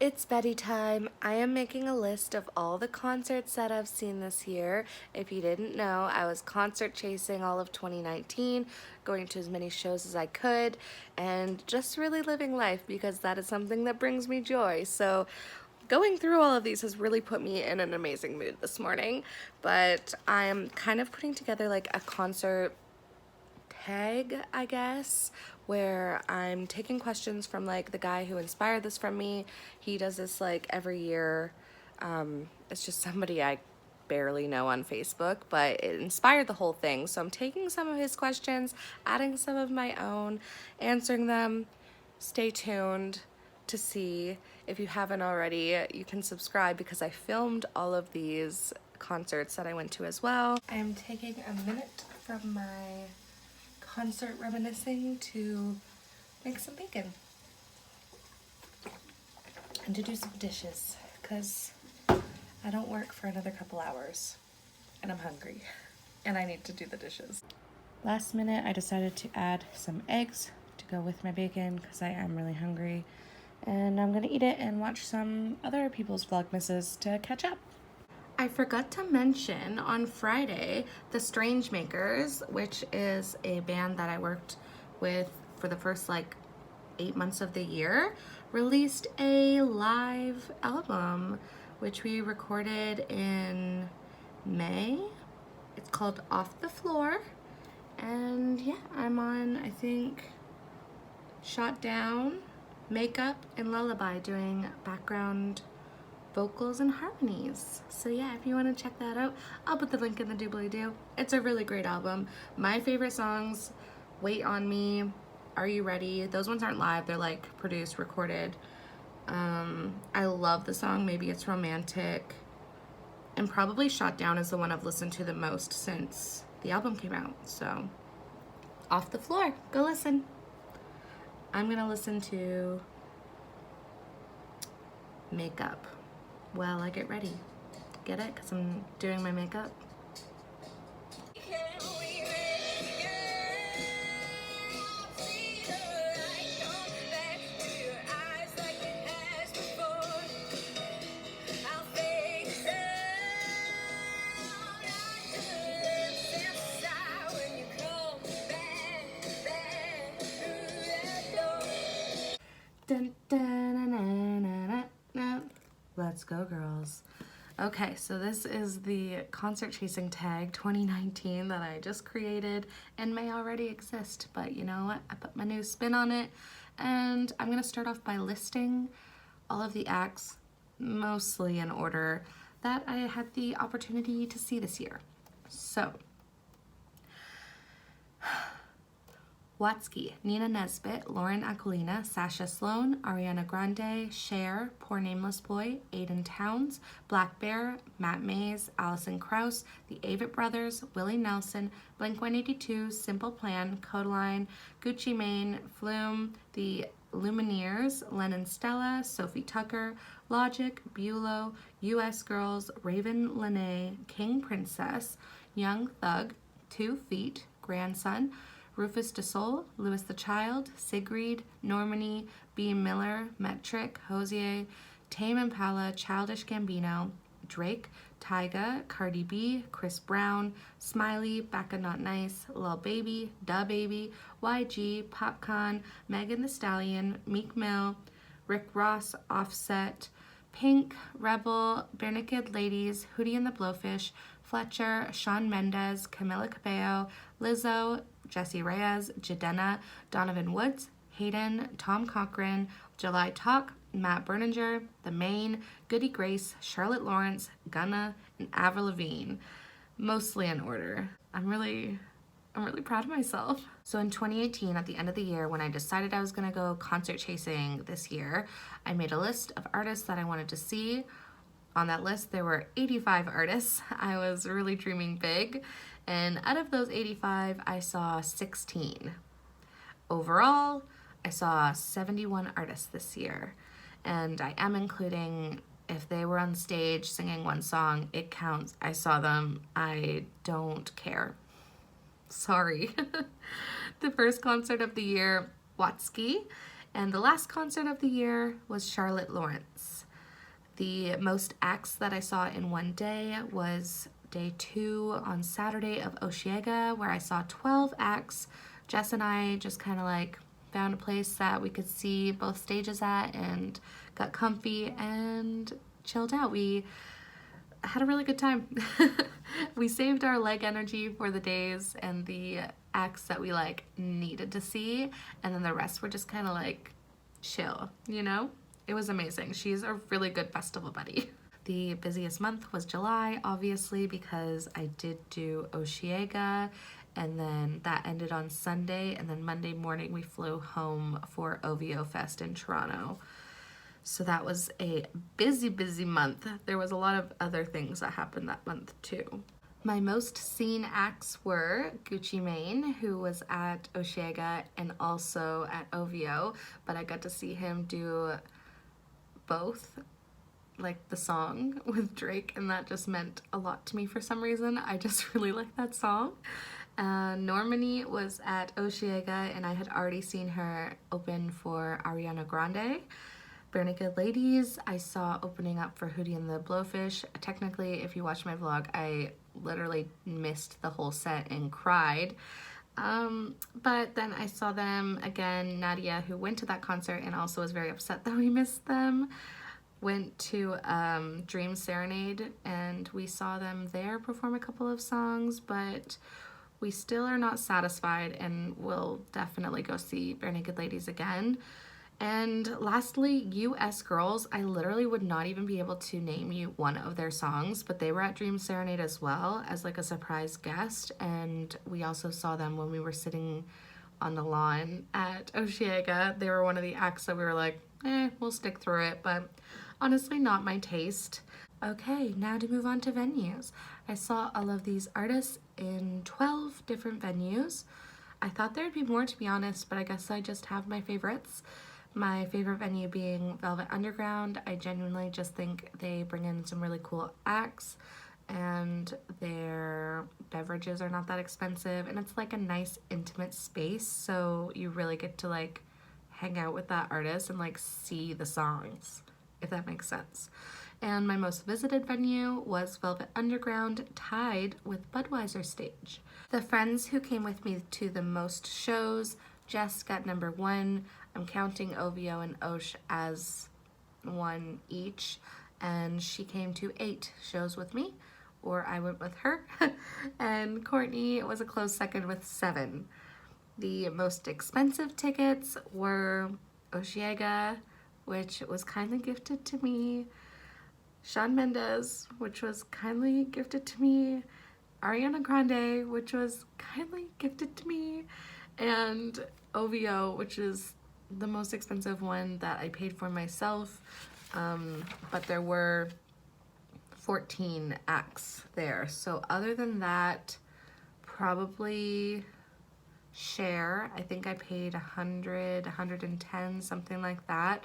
It's Betty time. I am making a list of all the concerts that I've seen this year. If you didn't know, I was concert chasing all of 2019, going to as many shows as I could, and just really living life because that is something that brings me joy. So going through all of these has really put me in an amazing mood this morning, but I'm kind of putting together like a concert tag, I guess, where I'm taking questions from like the guy who inspired this from me. He does this like every year. It's just somebody I barely know on Facebook, but it inspired the whole thing. So I'm taking some of his questions, adding some of my own, answering them. Stay tuned to see. If you haven't already, you can subscribe because I filmed all of these concerts that I went to as well. I am taking a minute from my concert reminiscing to make some bacon and to do some dishes because I don't work for another couple hours and I'm hungry and I need to do the dishes. Last minute I decided to add some eggs to go with my bacon because I am really hungry, and I'm gonna eat it and watch some other people's vlogmases to catch up. I forgot to mention on Friday, the Strange Makers, which is a band that I worked with for the first like 8 months of the year, released a live album, which we recorded in May. It's called Off the Floor. And yeah, I'm on, I think, Shot Down, Makeup, and Lullaby doing background vocals and harmonies. So yeah, if you want to check that out, I'll put the link in the doobly-doo. It's a really great album. My favorite songs, Wait on Me, Are You Ready? Those ones aren't live, they're like produced, recorded. I love the song Maybe It's Romantic. And probably Shot Down is the one I've listened to the most since the album came out. So Off the Floor, go listen. I'm gonna listen to Makeup while I get ready. Get it? Because I'm doing my makeup. Dun, dun, na, na, na, na. Let's go, girls. Okay, so this is the concert chasing tag 2019 that I just created and may already exist, but you know what? I put my new spin on it, and I'm gonna start off by listing all of the acts, mostly in order, that I had the opportunity to see this year. So, Watsky, Nina Nesbitt, Lauren Aquilina, Sasha Sloan, Ariana Grande, Cher, Poor Nameless Boy, Aiden Towns, Black Bear, Matt Mays, Alison Krauss, the Avett Brothers, Willie Nelson, Blink-182, Simple Plan, Codaline, Gucci Mane, Flume, the Lumineers, Lennon Stella, Sophie Tucker, Logic, Bulow, US Girls, Raven Lene, King Princess, Young Thug, 2 Feet, Grandson, Rufus DeSoul, Louis the Child, Sigrid, Normani, B. Miller, Metric, Hosier, Tame Impala, Childish Gambino, Drake, Tyga, Cardi B, Chris Brown, Smiley, Becca Not Nice, Lil Baby, Da Baby, YG, Popcorn, Megan Thee Stallion, Meek Mill, Rick Ross, Offset, Pink, Rebel, Barenaked Ladies, Hootie and the Blowfish, Fletcher, Shawn Mendes, Camila Cabello, Lizzo, Jessie Reyez, Jidenna, Donovan Woods, Hayden, Tom Cochran, July Talk, Matt Berninger, The Maine, Goody Grace, Charlotte Lawrence, Gunna, and Avril Lavigne. Mostly in order. I'm really proud of myself. So in 2018, at the end of the year, when I decided I was gonna go concert chasing this year, I made a list of artists that I wanted to see. On that list, there were 85 artists. I was really dreaming big. And out of those 85, I saw 16. Overall, I saw 71 artists this year. And I am including, if they were on stage singing one song, it counts. I saw them. I don't care. Sorry. The first concert of the year, Watsky. And the last concert of the year was Charlotte Lawrence. The most acts that I saw in one day was day 2 on Saturday of Osheaga, where I saw 12 acts. Jess and I just kind of like found a place that we could see both stages at and got comfy and chilled out. We had a really good time. We saved our leg energy for the days and the acts that we like needed to see, and then the rest were just kind of like chill, you know? It was amazing. She's a really good festival buddy. The busiest month was July, obviously, because I did do Osheaga, and then that ended on Sunday, and then Monday morning we flew home for OVO Fest in Toronto. So that was a busy month. There was a lot of other things that happened that month too. My most seen acts were Gucci Mane, who was at Osheaga and also at OVO, but I got to see him do both, like the song with Drake, and that just meant a lot to me for some reason. I just really like that song. Normani was at Osheaga, and I had already seen her open for Ariana Grande. Bare Naked Ladies, I saw opening up for Hootie and the Blowfish. Technically, if you watch my vlog, I literally missed the whole set and cried. But then I saw them again. Nadia, who went to that concert and also was very upset that we missed them, went to Dream Serenade, and we saw them there perform a couple of songs, but we still are not satisfied and will definitely go see Bare Naked Ladies again. And lastly, US Girls. I literally would not even be able to name you one of their songs, but they were at Dream Serenade as well as like a surprise guest, and we also saw them when we were sitting on the lawn at Osheaga. They were one of the acts that we were like, we'll stick through it, but honestly not my taste. Okay, now to move on to venues. I saw all of these artists in 12 different venues. I thought there'd be more, to be honest, but I guess I just have my favorites. My favorite venue being Velvet Underground. I genuinely just think they bring in some really cool acts, and their beverages are not that expensive, and it's like a nice intimate space, so you really get to like hang out with that artist and like see the songs, if that makes sense. And my most visited venue was Velvet Underground, tied with Budweiser Stage. The friends who came with me to the most shows, Jess got number 1. I'm counting OVO and Osh as 1 each, and she came to 8 shows with me, or I went with her. And Courtney was a close second with 7. The most expensive tickets were Osheaga, which was kindly gifted to me, Shawn Mendes, which was kindly gifted to me, Ariana Grande, which was kindly gifted to me, and OVO, which is the most expensive one that I paid for myself, but there were 14 acts there. So other than that, probably Cher. I think I paid 100, 110, something like that.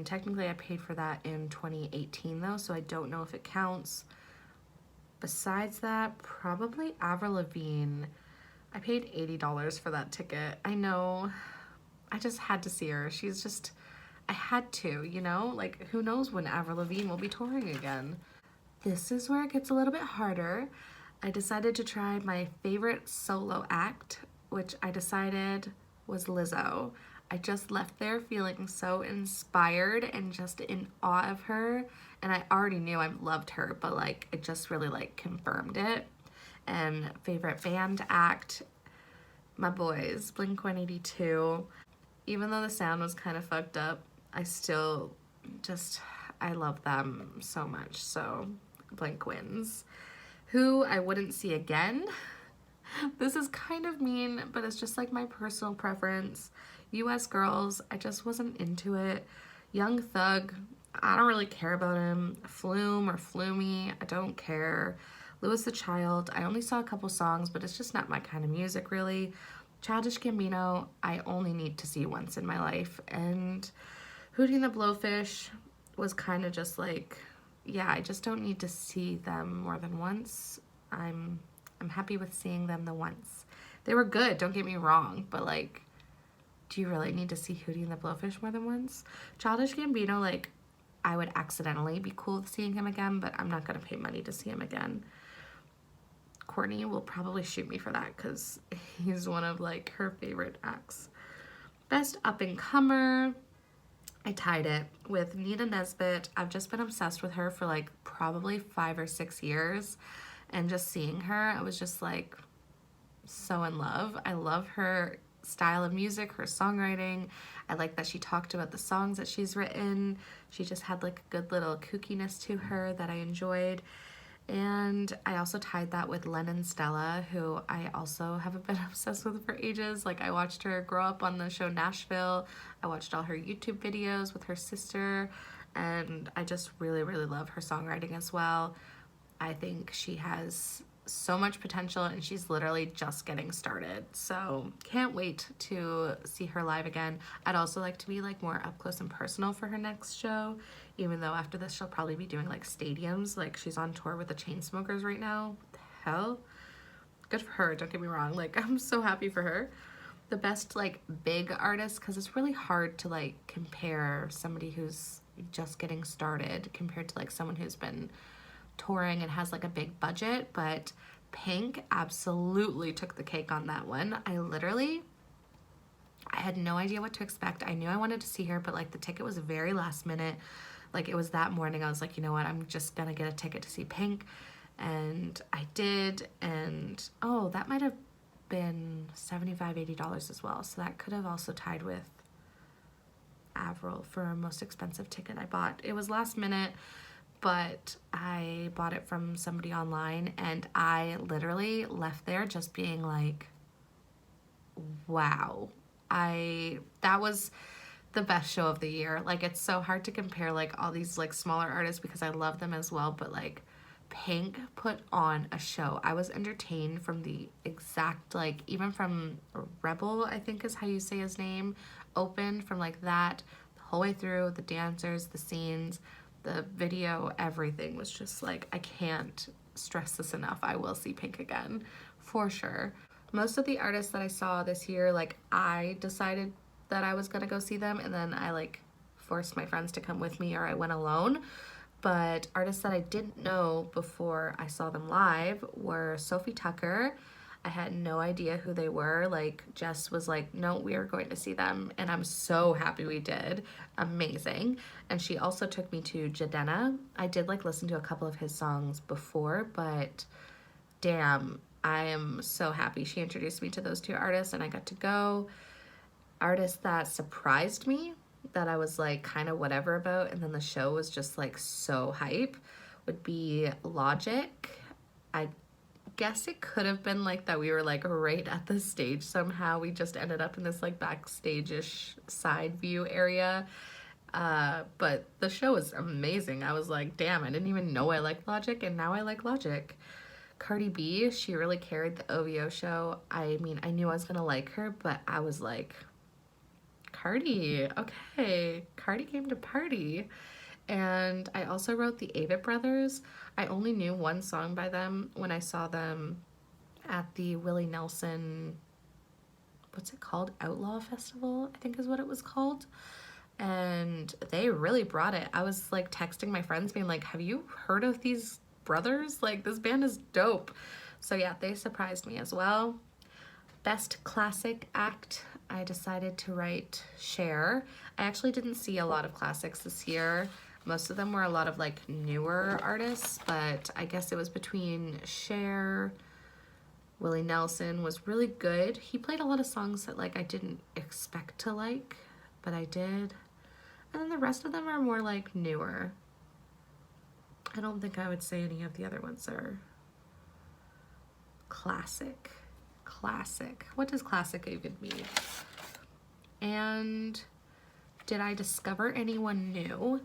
Technically I paid for that in 2018 though, so I don't know if it counts. Besides that, probably Avril Lavigne. I paid $80 for that ticket. I know, I just had to see her. She's just, I had to, you know? Like, who knows when Avril Lavigne will be touring again. This is where it gets a little bit harder. I decided to try my favorite solo act, which I decided was Lizzo. I just left there feeling so inspired and just in awe of her. And I already knew I loved her, but like, it just really like confirmed it. And favorite band act, my boys, Blink-182. Even though the sound was kind of fucked up, I still just, I love them so much. So Blink wins. Who I wouldn't see again. This is kind of mean, but it's just like my personal preference. US Girls, I just wasn't into it. Young Thug, I don't really care about him. Flume or Flumey, I don't care. Louis the Child, I only saw a couple songs, but it's just not my kind of music really. Childish Gambino, I only need to see once in my life. And Hootie and the Blowfish was kind of just like, yeah, I just don't need to see them more than once. I'm happy with seeing them the once. They were good, don't get me wrong, but like, do you really need to see Hootie and the Blowfish more than once? Childish Gambino, like, I would accidentally be cool with seeing him again, but I'm not going to pay money to see him again. Courtney will probably shoot me for that because he's one of, like, her favorite acts. Best up-and-comer, I tied it with Nina Nesbitt. I've just been obsessed with her for, like, probably 5 or 6 years. And just seeing her, I was just, like, so in love. I love her style of music, her songwriting. I like that she talked about the songs that she's written. She just had like a good little kookiness to her that I enjoyed. And I also tied that with Lennon Stella, who I also have been obsessed with for ages. Like, I watched her grow up on the show Nashville. I watched all her YouTube videos with her sister, and I just really, really love her songwriting as well. I think she has so much potential, and she's literally just getting started. So can't wait to see her live again. I'd also like to be like more up close and personal for her next show, even though after this she'll probably be doing like stadiums. Like, she's on tour with the Chainsmokers right now. What the hell? Good for her, don't get me wrong. Like, I'm so happy for her. The best like big artist, because it's really hard to like compare somebody who's just getting started compared to like someone who's been touring and has like a big budget, but Pink absolutely took the cake on that one. I had no idea what to expect. I knew I wanted to see her, but like the ticket was very last minute. Like, it was that morning. I was like, you know what, I'm just gonna get a ticket to see Pink, and I did. And oh, that might have been $75-$80 as well, so that could have also tied with Avril for most expensive ticket I bought. It was last minute, but I bought it from somebody online, and I literally left there just being like, wow. That was the best show of the year. Like, it's so hard to compare like all these like smaller artists because I love them as well, but like Pink put on a show. I was entertained from the exact, like, even from Rebel, I think is how you say his name, open from like that the whole way through, the dancers, the scenes, the video, everything was just like, I can't stress this enough. I will see Pink again for sure. Most of the artists that I saw this year, like, I decided that I was gonna go see them, and then I like forced my friends to come with me, or I went alone. But artists that I didn't know before I saw them live were Sophie Tucker. I had no idea who they were. Like, Jess was like, no, we are going to see them, and I'm so happy we did. Amazing. And she also took me to Jidenna. I did like listen to a couple of his songs before, but damn, I am so happy she introduced me to those two artists and I got to go. Artists that surprised me, that I was like kind of whatever about, and then the show was just like so hype, would be Logic. I guess it could have been like that we were like right at the stage somehow. We just ended up in this like backstage-ish side view area. But the show was amazing. I was like, damn, I didn't even know I liked Logic, and now I like Logic. Cardi B, she really carried the OVO show. I mean, I knew I was gonna like her, but I was like, Cardi, okay. Cardi came to party. And I also wrote the Avett Brothers. I only knew one song by them when I saw them at the Willie Nelson, what's it called? Outlaw Festival, I think is what it was called. And they really brought it. I was like texting my friends being like, have you heard of these brothers? Like, this band is dope. So yeah, they surprised me as well. Best classic act, I decided to write Cher. I actually didn't see a lot of classics this year. Most of them were a lot of like newer artists, but I guess it was between Cher. Willie Nelson was really good. He played a lot of songs that like I didn't expect to like, but I did. And then the rest of them are more like newer. I don't think I would say any of the other ones are classic. Classic. What does classic even mean? And did I discover anyone new?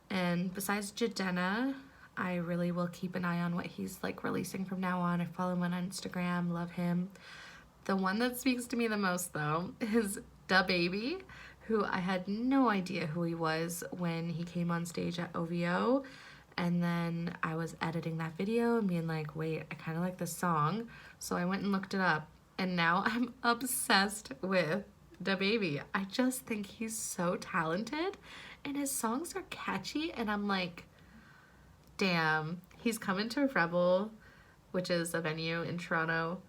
And besides Jidenna, I really will keep an eye on what he's like releasing from now on. I follow him on Instagram, love him. The one that speaks to me the most though is DaBaby, who I had no idea who he was when he came on stage at OVO. And then I was editing that video and being like, wait, I kind of like this song. So I went and looked it up. And now I'm obsessed with DaBaby. I just think he's so talented and his songs are catchy, and I'm like, damn, he's coming to Rebel, which is a venue in Toronto,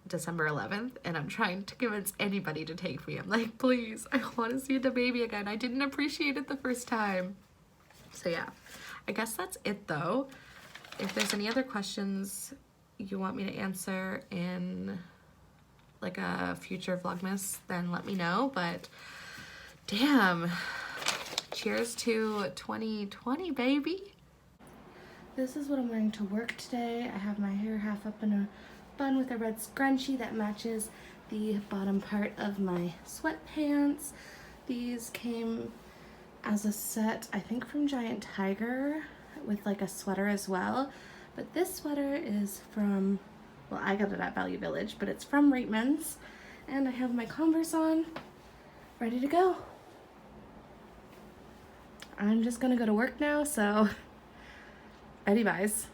December 11th, and I'm trying to convince anybody to take me. I'm like, please, I want to see DaBaby again. I didn't appreciate it the first time. So yeah, I guess that's it though. If there's any other questions you want me to answer in like a future Vlogmas, then let me know. But damn, cheers to 2020, baby. This is what I'm wearing to work today. I have my hair half up in a bun with a red scrunchie that matches the bottom part of my sweatpants. These came as a set, I think from Giant Tiger, with like a sweater as well. But this sweater is from, well, I got it at Value Village, but it's from Reitman's. And I have my Converse on, ready to go. I'm just gonna go to work now, so Betty buys.